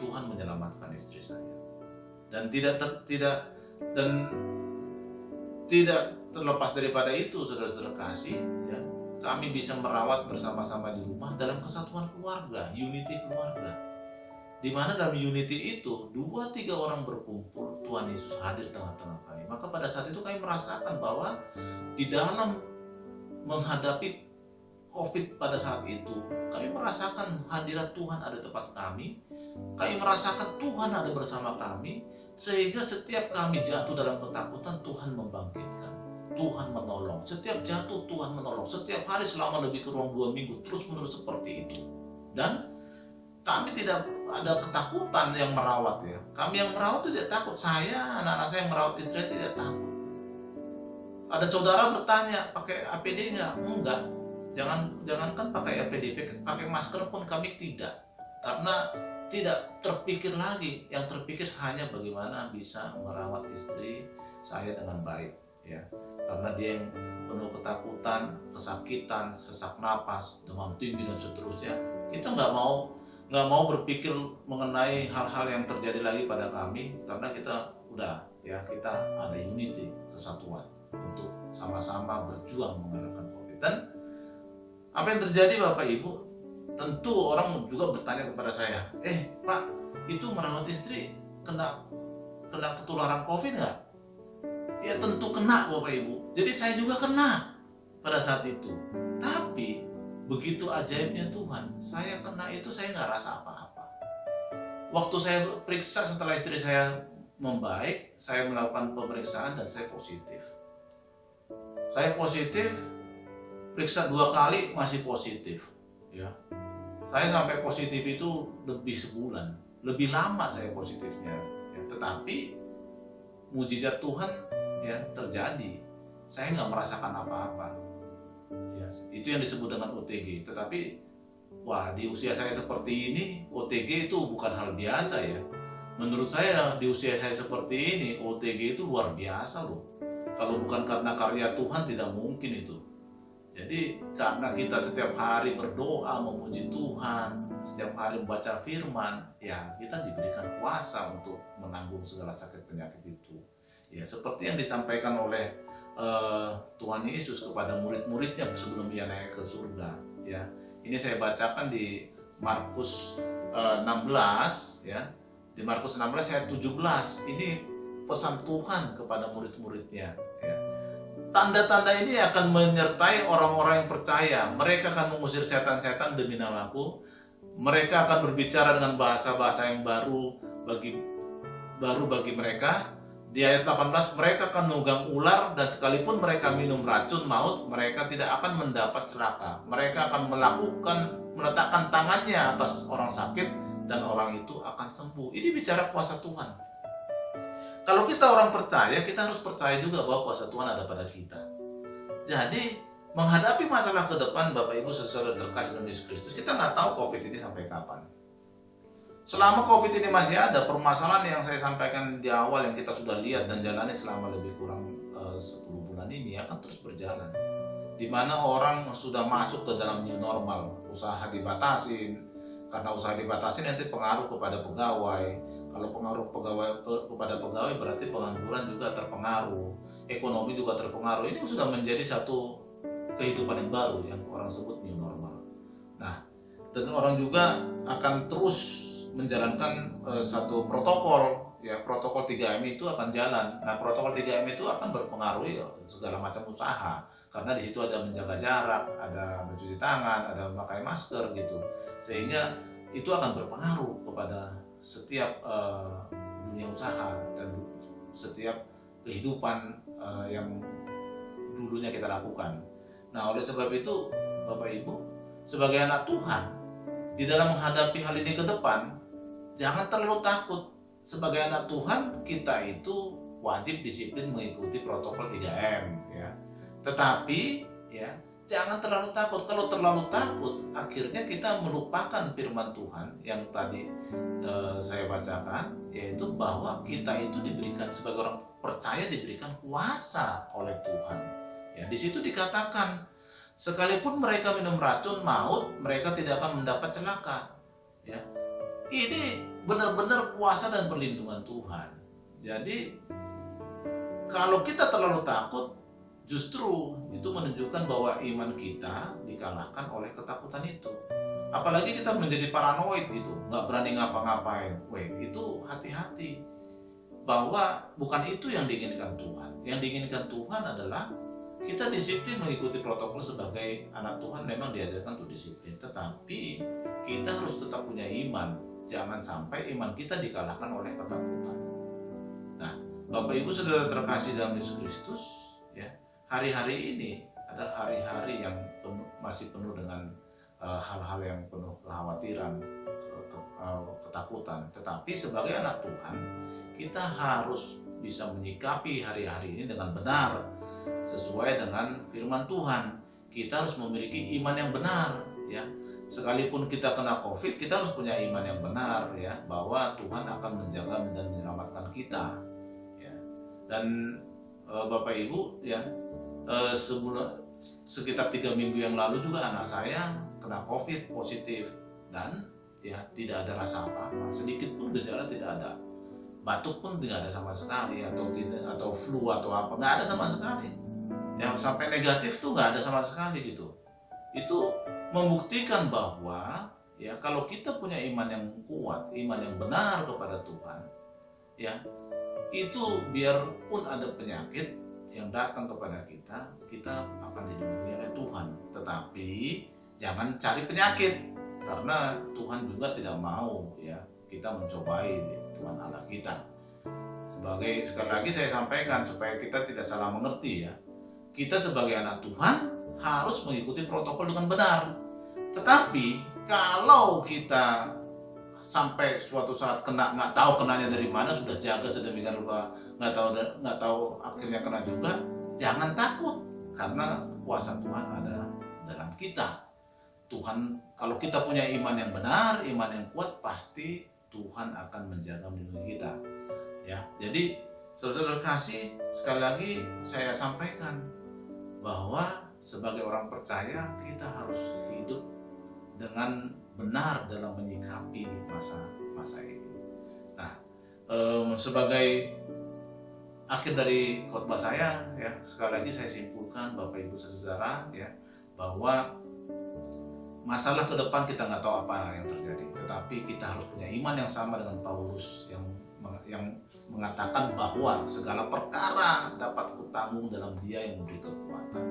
Tuhan menyelamatkan istri saya. Dan tidak terlepas daripada itu, saudara-saudara kasih, ya kami bisa merawat bersama-sama di rumah dalam kesatuan keluarga, unity keluarga. Di mana dalam unity itu 2-3 orang berkumpul, Tuhan Yesus hadir tengah-tengah kami. Maka pada saat itu kami merasakan bahwa di dalam menghadapi COVID pada saat itu, kami merasakan hadirat Tuhan ada tempat kami. Kami merasakan Tuhan ada bersama kami, sehingga setiap kami jatuh dalam ketakutan, Tuhan membangkitkan, Tuhan menolong. Setiap jatuh Tuhan menolong. Setiap hari selama lebih kurang 2 minggu terus-menerus seperti itu. Dan kami tidak ada ketakutan yang merawat, ya. Kami yang merawat tidak takut. Saya, anak-anak saya yang merawat istri tidak takut. Ada saudara bertanya, pakai APD enggak? Enggak. Jangankan pakai APD, pakai masker pun kami tidak. Karena tidak terpikir lagi. Yang terpikir hanya bagaimana bisa merawat istri saya dengan baik, ya. Karena dia yang penuh ketakutan, kesakitan, sesak napas, demam tinggi dan seterusnya. Kita nggak mau berpikir mengenai hal-hal yang terjadi lagi pada kami, karena kita kita ada unity, kesatuan untuk sama-sama berjuang mengalahkan COVID. Dan apa yang terjadi Bapak Ibu? Tentu orang juga bertanya kepada saya, Pak, itu merawat istri kena ketularan COVID nggak? Ya tentu kena Bapak Ibu. Jadi saya juga kena pada saat itu. Tapi begitu ajaibnya Tuhan, saya kena itu saya nggak rasa apa-apa. Waktu saya periksa setelah istri saya membaik, saya melakukan pemeriksaan dan saya positif. Saya positif, periksa 2 kali masih positif, ya. Saya sampai positif itu lebih sebulan, lebih lama saya positifnya, ya. Tetapi mujizat Tuhan, ya, terjadi. Saya nggak merasakan apa-apa, ya. Itu yang disebut dengan OTG. Tetapi di usia saya seperti ini, OTG itu bukan hal biasa, ya. Menurut saya di usia saya seperti ini, OTG itu luar biasa loh. Kalau bukan karena karya Tuhan tidak mungkin itu. Jadi karena kita setiap hari berdoa memuji Tuhan, setiap hari membaca firman, ya kita diberikan kuasa untuk menanggung segala sakit penyakit itu. Ya seperti yang disampaikan oleh Tuhan Yesus kepada murid-muridnya sebelum dia naik ke surga. Ya, ini saya bacakan di Markus 16, ya. Di Markus 16 ayat 17. Ini pesan Tuhan kepada murid-muridnya, ya. Tanda-tanda ini akan menyertai orang-orang yang percaya. Mereka akan mengusir setan-setan demi namaku. Mereka akan berbicara dengan bahasa-bahasa yang baru bagi mereka. Di ayat 18, mereka akan menunggang ular dan sekalipun mereka minum racun maut, mereka tidak akan mendapat celaka. Mereka akan meletakkan tangannya atas orang sakit dan orang itu akan sembuh. Ini bicara kuasa Tuhan. Kalau kita orang percaya, kita harus percaya juga bahwa kuasa Tuhan ada pada kita. Jadi, menghadapi masalah ke depan, Bapak Ibu saudara terkasih dalam Yesus Kristus, kita nggak tahu COVID ini sampai kapan. Selama COVID ini masih ada, permasalahan yang saya sampaikan di awal yang kita sudah lihat dan jalani selama lebih kurang 10 bulan ini akan terus berjalan. Di mana orang sudah masuk ke dalam new normal, usaha dibatasin. Karena usaha dibatasin nanti pengaruh kepada pegawai. Kalau pengaruh kepada pegawai berarti pengangguran juga terpengaruh, ekonomi juga terpengaruh. Ini sudah menjadi satu kehidupan yang baru yang orang sebut new normal. Nah, dan orang juga akan terus menjalankan satu protokol, ya protokol 3M itu akan jalan. Nah, protokol 3M itu akan berpengaruh ya segala macam usaha, karena di situ ada menjaga jarak, ada mencuci tangan, ada memakai masker gitu, sehingga itu akan berpengaruh kepada setiap dunia usaha dan setiap kehidupan yang dulunya kita lakukan. Nah, oleh sebab itu Bapak Ibu, sebagai anak Tuhan, di dalam menghadapi hal ini ke depan, jangan terlalu takut. Sebagai anak Tuhan, kita itu wajib disiplin mengikuti protokol 3M, ya. Tetapi, ya, jangan terlalu takut. Kalau terlalu takut, akhirnya kita melupakan firman Tuhan yang tadi saya bacakan, yaitu bahwa kita itu diberikan, sebagai orang percaya, diberikan kuasa oleh Tuhan. Ya, di situ dikatakan, sekalipun mereka minum racun maut, mereka tidak akan mendapat celaka. Ya, ini benar-benar kuasa dan perlindungan Tuhan. Jadi, kalau kita terlalu takut, justru itu menunjukkan bahwa iman kita dikalahkan oleh ketakutan itu. Apalagi kita menjadi paranoid gitu, nggak berani ngapa-ngapain. Itu hati-hati, bahwa bukan itu yang diinginkan Tuhan. Yang diinginkan Tuhan adalah kita disiplin mengikuti protokol. Sebagai anak Tuhan memang diajarkan untuk disiplin, tetapi kita harus tetap punya iman. Jangan sampai iman kita dikalahkan oleh ketakutan. Nah, Bapak Ibu Saudara terkasih dalam Yesus Kristus, ya, hari-hari ini adalah hari-hari yang masih penuh dengan hal-hal yang penuh kekhawatiran, ketakutan. Tetapi sebagai anak Tuhan, kita harus bisa menyikapi hari-hari ini dengan benar, sesuai dengan firman Tuhan. Kita harus memiliki iman yang benar, ya. Sekalipun kita kena COVID, kita harus punya iman yang benar, ya, bahwa Tuhan akan menjaga dan menyelamatkan kita, ya. Dan Bapak Ibu, ya, sekitar 3 minggu yang lalu juga anak saya kena COVID positif, dan ya tidak ada rasa apa-apa, sedikit pun gejala tidak ada. Batuk pun tidak ada sama sekali, atau flu atau apa, nggak ada sama sekali. Yang sampai negatif tuh nggak ada sama sekali gitu. Itu membuktikan bahwa, ya, kalau kita punya iman yang kuat, iman yang benar kepada Tuhan, ya, itu biarpun ada penyakit yang datang kepada kita, kita akan dilindungi oleh Tuhan. Tetapi jangan cari penyakit, karena Tuhan juga tidak mau, ya, kita mencobai Tuhan Allah kita. Sekali lagi saya sampaikan supaya kita tidak salah mengerti, ya. Kita sebagai anak Tuhan harus mengikuti protokol dengan benar. Tetapi kalau kita sampai suatu saat kena, nggak tahu kenanya dari mana, sudah jaga sedemikian rupa, nggak tahu akhirnya kena juga, jangan takut, karena kuasa Tuhan ada dalam kita. Tuhan, kalau kita punya iman yang benar, iman yang kuat, pasti Tuhan akan menjaga melindungi kita, ya. Jadi saudara kasih, sekali lagi saya sampaikan bahwa sebagai orang percaya kita harus hidup dengan benar dalam menyikapi masa ini. Nah, sebagai akhir dari khotbah saya, ya, sekali lagi saya simpulkan Bapak Ibu Saudara, ya, bahwa masalah ke depan kita nggak tahu apa yang terjadi, tetapi kita harus punya iman yang sama dengan Paulus yang mengatakan bahwa segala perkara dapat kutanggung dalam Dia yang memberi kekuatan.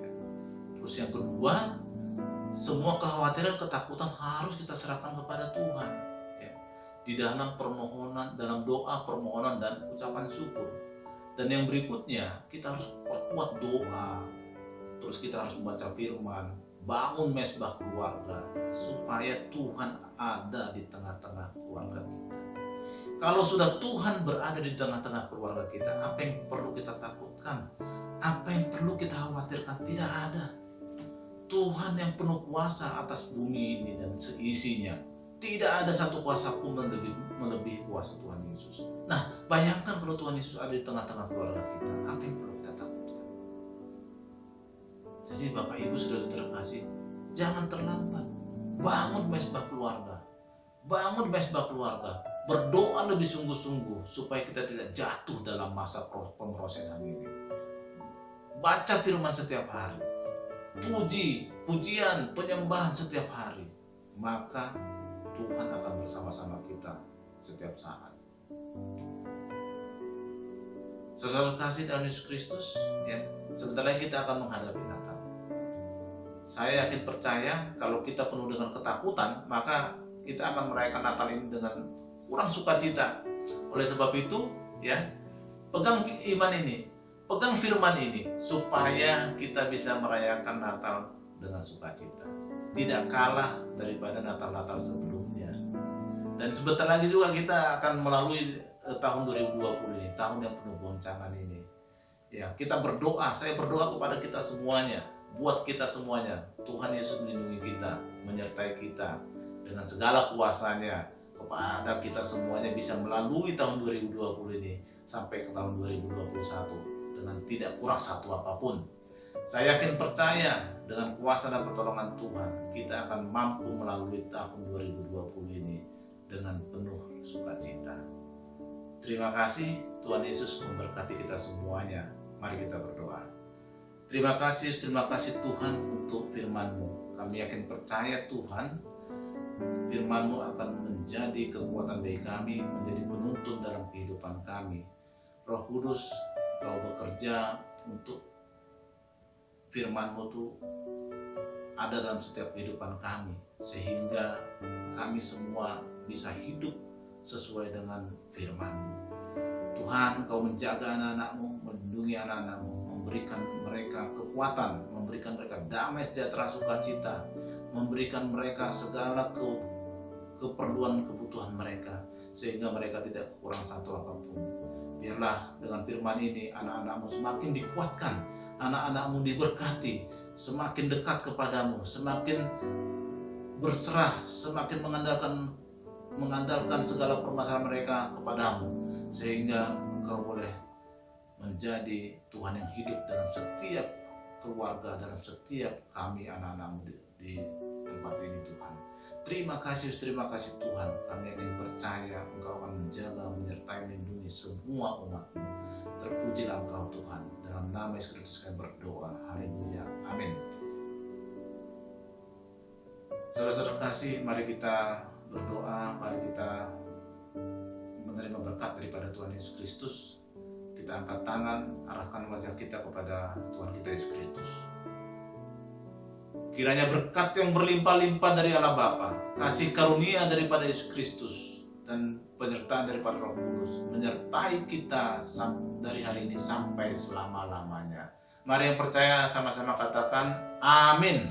Ya. Terus yang kedua, semua kekhawatiran, ketakutan harus kita serahkan kepada Tuhan, ya. Di dalam permohonan, dalam doa, permohonan, dan ucapan syukur. Dan yang berikutnya, kita harus perkuat doa. Terus kita harus membaca firman, bangun mesbah keluarga, supaya Tuhan ada di tengah-tengah keluarga kita. Kalau sudah Tuhan berada di tengah-tengah keluarga kita, apa yang perlu kita takutkan? Apa yang perlu kita khawatirkan? Tidak ada. Tuhan yang penuh kuasa atas bumi ini dan seisinya. Tidak ada satu kuasa pun melebihi kuasa Tuhan Yesus. Nah, bayangkan kalau Tuhan Yesus ada di tengah-tengah keluarga kita, apa yang perlu kita takutkan? Jadi Bapak Ibu Saudara terkasih, jangan terlambat. Bangun mesbah keluarga. Bangun mesbah keluarga. Berdoa lebih sungguh-sungguh supaya kita tidak jatuh dalam masa pemrosesan ini. Baca firman setiap hari. Pujian, penyembahan setiap hari. Maka Tuhan akan bersama-sama kita setiap saat. Saudara kasih dalam Yesus Kristus, ya, sebentar lagi kita akan menghadapi Natal. Saya yakin percaya kalau kita penuh dengan ketakutan, maka kita akan merayakan Natal ini dengan kurang sukacita. Oleh sebab itu, ya, pegang iman ini, pegang firman ini, supaya kita bisa merayakan Natal dengan sukacita. Tidak kalah daripada Natal-Natal sebelumnya. Dan sebentar lagi juga kita akan melalui tahun 2020 ini, tahun yang penuh goncangan ini. Ya, kita berdoa, saya berdoa kepada kita semuanya, buat kita semuanya. Tuhan Yesus melindungi kita, menyertai kita dengan segala kuasanya, kepada kita semuanya bisa melalui tahun 2020 ini sampai ke tahun 2021 dengan tidak kurang satu apapun. Saya yakin percaya dengan kuasa dan pertolongan Tuhan, kita akan mampu melalui tahun 2020 ini dengan penuh sukacita. Terima kasih, Tuhan Yesus memberkati kita semuanya. Mari kita berdoa. Terima kasih Tuhan untuk firman-Mu. Kami yakin percaya Tuhan, firman-Mu akan menjadi kekuatan bagi kami, menjadi penuntun dalam kehidupan kami. Roh Kudus, Kau bekerja untuk firman-Mu tuh ada dalam setiap kehidupan kami, sehingga kami semua bisa hidup sesuai dengan firman-Mu. Tuhan, Kau menjaga anak-anak-Mu, melindungi anak-anak-Mu, memberikan mereka kekuatan, memberikan mereka damai sejahtera sukacita, memberikan mereka segala keperluan kebutuhan mereka, sehingga mereka tidak kurang satu apapun. Biarlah dengan firman ini anak-anak-Mu semakin dikuatkan, anak-anak-Mu diberkati, semakin dekat kepadamu, semakin berserah, semakin mengandalkan segala permasalahan mereka kepadamu, sehingga Engkau boleh menjadi Tuhan yang hidup dalam setiap keluarga, dalam setiap kami anak-anak-Mu di tempat ini Tuhan. Terima kasih Tuhan, kami yakin percaya Engkau akan menjaga, menyertai, melindungi semua umat-Mu. Terpujilah Engkau Tuhan, dalam nama Yesus Kristus kami berdoa, haleluya, amin. Saudara-saudara kasih, mari kita berdoa, mari kita menerima berkat daripada Tuhan Yesus Kristus. Kita angkat tangan, arahkan wajah kita kepada Tuhan kita Yesus Kristus. Kiranya berkat yang berlimpah-limpah dari Allah Bapa, kasih karunia daripada Yesus Kristus, dan penyertaan daripada Roh Kudus menyertai kita dari hari ini sampai selama-lamanya. Mari yang percaya sama-sama katakan amin.